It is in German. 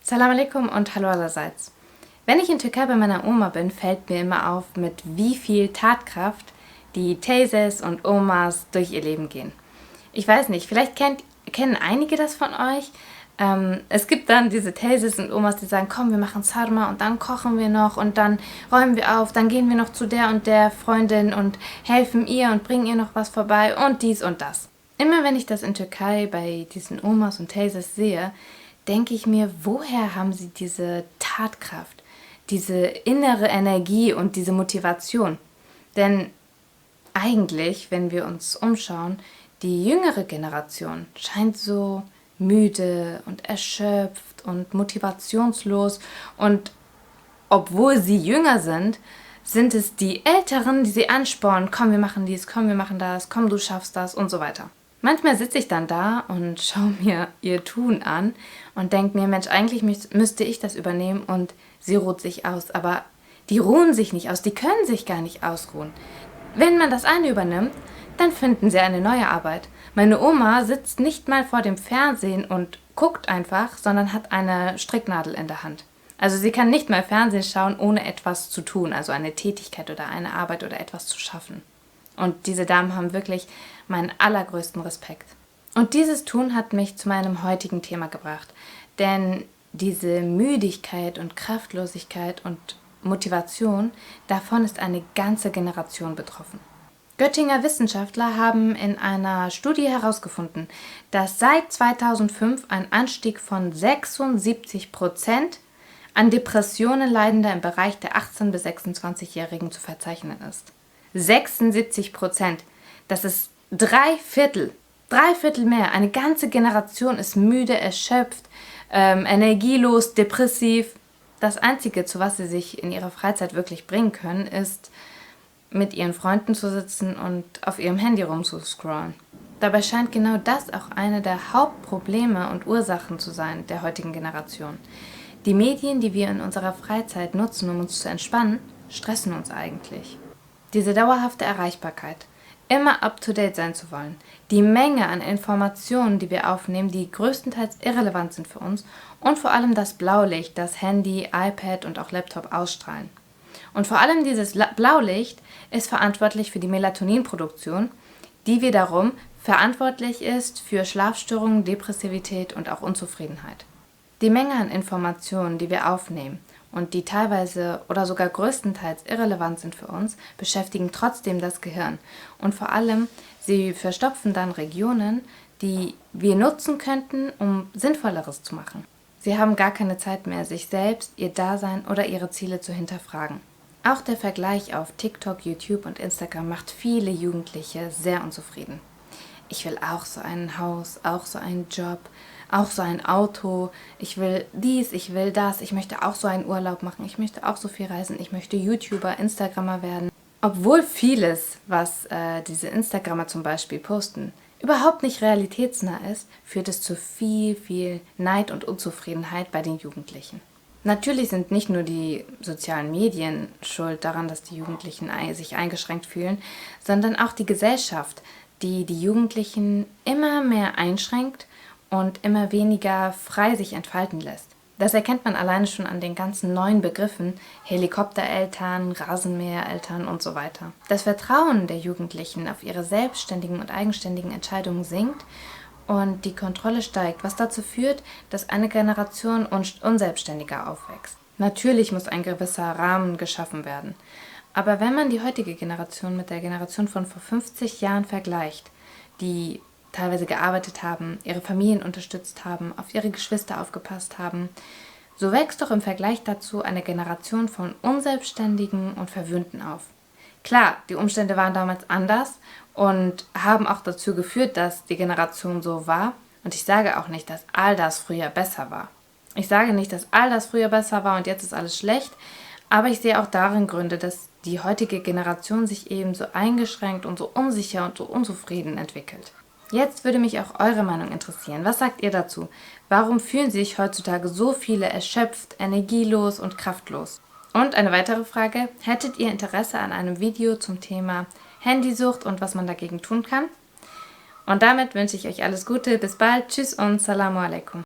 Salam alaikum und hallo allerseits. Wenn ich in Türkei bei meiner Oma bin, fällt mir immer auf, mit wie viel Tatkraft die Teyzes und Omas durch ihr Leben gehen. Ich weiß nicht, vielleicht kennen einige das von euch. Es gibt dann diese Teyzes und Omas, die sagen, komm, wir machen Sarma und dann kochen wir noch und dann räumen wir auf, dann gehen wir noch zu der und der Freundin und helfen ihr und bringen ihr noch was vorbei und dies und das. Immer wenn ich das in Türkei bei diesen Omas und Teyzes sehe, denke ich mir, woher haben sie diese Tatkraft, diese innere Energie und diese Motivation? Denn eigentlich, wenn wir uns umschauen, die jüngere Generation scheint so müde und erschöpft und motivationslos, und obwohl sie jünger sind es die Älteren, die sie anspornen, komm, wir machen dies, komm, wir machen das, komm, du schaffst das und so weiter. Manchmal sitze ich dann da und schaue mir ihr Tun an und denke mir, Mensch, eigentlich müsste ich das übernehmen, und sie ruht sich aus. Aber die ruhen sich nicht aus, die können sich gar nicht ausruhen. Wenn man das eine übernimmt, dann finden sie eine neue Arbeit. Meine Oma sitzt nicht mal vor dem Fernsehen und guckt einfach, sondern hat eine Stricknadel in der Hand. Also sie kann nicht mal Fernsehen schauen, ohne etwas zu tun, also eine Tätigkeit oder eine Arbeit oder etwas zu schaffen. Und diese Damen haben wirklich meinen allergrößten Respekt. Und dieses Tun hat mich zu meinem heutigen Thema gebracht. Denn diese Müdigkeit und Kraftlosigkeit und Motivation, davon ist eine ganze Generation betroffen. Göttinger Wissenschaftler haben in einer Studie herausgefunden, dass seit 2005 ein Anstieg von 76% an Depressionen Leidender im Bereich der 18- bis 26-Jährigen zu verzeichnen ist. 76%. Das ist drei Viertel mehr. Eine ganze Generation ist müde, erschöpft, energielos, depressiv. Das Einzige, zu was sie sich in ihrer Freizeit wirklich bringen können, ist, mit ihren Freunden zu sitzen und auf ihrem Handy rumzuscrollen. Dabei scheint genau das auch eine der Hauptprobleme und Ursachen zu sein der heutigen Generation. Die Medien, die wir in unserer Freizeit nutzen, um uns zu entspannen, stressen uns eigentlich. Diese dauerhafte Erreichbarkeit, immer up-to-date sein zu wollen, die Menge an Informationen, die wir aufnehmen, die größtenteils irrelevant sind für uns, und vor allem das Blaulicht, das Handy, iPad und auch Laptop ausstrahlen. Und vor allem dieses Blaulicht ist verantwortlich für die Melatoninproduktion, die wiederum verantwortlich ist für Schlafstörungen, Depressivität und auch Unzufriedenheit. Die Menge an Informationen, die wir aufnehmen und die teilweise oder sogar größtenteils irrelevant sind für uns, beschäftigen trotzdem das Gehirn. Und vor allem, sie verstopfen dann Regionen, die wir nutzen könnten, um Sinnvolleres zu machen. Sie haben gar keine Zeit mehr, sich selbst, ihr Dasein oder ihre Ziele zu hinterfragen. Auch der Vergleich auf TikTok, YouTube und Instagram macht viele Jugendliche sehr unzufrieden. Ich will auch so ein Haus, auch so einen Job, auch so ein Auto, ich will dies, ich will das, ich möchte auch so einen Urlaub machen, ich möchte auch so viel reisen, ich möchte YouTuber, Instagrammer werden. Obwohl vieles, was diese Instagrammer zum Beispiel posten, überhaupt nicht realitätsnah ist, führt es zu viel Neid und Unzufriedenheit bei den Jugendlichen. Natürlich sind nicht nur die sozialen Medien schuld daran, dass die Jugendlichen sich eingeschränkt fühlen, sondern auch die Gesellschaft, die die Jugendlichen immer mehr einschränkt und immer weniger frei sich entfalten lässt. Das erkennt man alleine schon an den ganzen neuen Begriffen: Helikoptereltern, Rasenmähereltern und so weiter. Das Vertrauen der Jugendlichen auf ihre selbstständigen und eigenständigen Entscheidungen sinkt und die Kontrolle steigt, was dazu führt, dass eine Generation unselbstständiger aufwächst. Natürlich muss ein gewisser Rahmen geschaffen werden. Aber wenn man die heutige Generation mit der Generation von vor 50 Jahren vergleicht, die teilweise gearbeitet haben, ihre Familien unterstützt haben, auf ihre Geschwister aufgepasst haben, so wächst doch im Vergleich dazu eine Generation von Unselbstständigen und Verwöhnten auf. Klar, die Umstände waren damals anders und haben auch dazu geführt, dass die Generation so war. Und ich sage auch nicht, dass all das früher besser war. Ich sage nicht, dass all das früher besser war und jetzt ist alles schlecht, aber ich sehe auch darin Gründe, dass die heutige Generation sich eben so eingeschränkt und so unsicher und so unzufrieden entwickelt. Jetzt würde mich auch eure Meinung interessieren. Was sagt ihr dazu? Warum fühlen sich heutzutage so viele erschöpft, energielos und kraftlos? Und eine weitere Frage: Hättet ihr Interesse an einem Video zum Thema Handysucht und was man dagegen tun kann? Und damit wünsche ich euch alles Gute, bis bald, tschüss und Salamu alaikum.